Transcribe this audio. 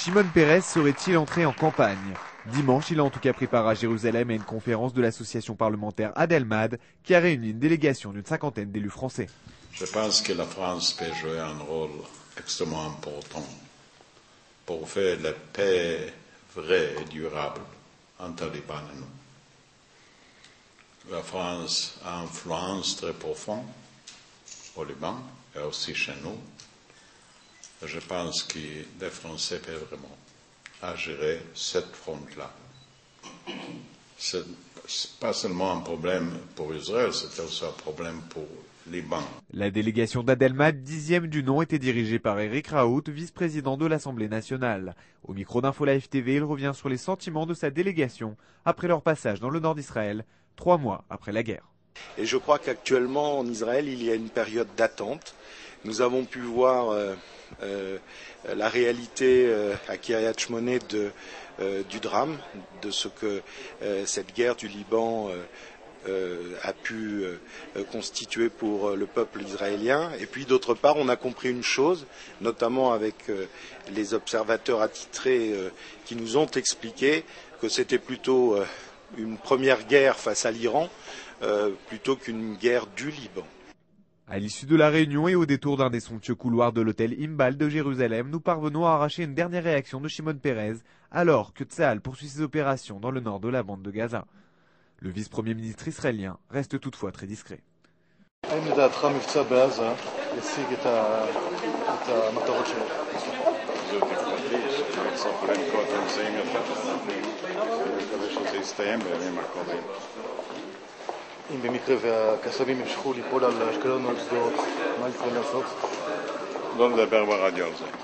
Shimon Peres serait-il entré en campagne? Dimanche, il a en tout cas pris part à Jérusalem à une conférence de l'association parlementaire Adelmad qui a réuni une délégation d'une cinquantaine d'élus français. Je pense que la France peut jouer un rôle extrêmement important pour faire la paix vraie et durable entre Liban et nous. La France a une influence très profonde au Liban et aussi chez nous. Je pense que les Français peuvent vraiment gérer cette fronte-là. Ce n'est pas seulement un problème pour Israël, c'est aussi un problème pour le Liban. La délégation d'Adelmad, 10e du nom, était dirigée par Éric Raoult, vice-président de l'Assemblée nationale. Au micro d'Info Live TV, il revient sur les sentiments de sa délégation après leur passage dans le nord d'Israël, 3 mois après la guerre. Et je crois qu'actuellement en Israël, il y a une période d'attente. Nous avons pu voir la réalité à Kiryat Shmona du drame, de ce que cette guerre du Liban a pu constituer pour le peuple israélien. Et puis d'autre part, on a compris une chose, notamment avec les observateurs attitrés qui nous ont expliqué que c'était plutôt une première guerre face à l'Iran plutôt qu'une guerre du Liban. À l'issue de la réunion et au détour d'un des somptueux couloirs de l'hôtel Imbal de Jérusalem, nous parvenons à arracher une dernière réaction de Shimon Peres alors que Tsahal poursuit ses opérations dans le nord de la bande de Gaza. Le vice-premier ministre israélien reste toutefois très discret. אם במקרה והקסאמים ימשכו ליפול על אשקלון או על שדרות, מה ישראל לעשות? לא לדבר ברדיו על זה.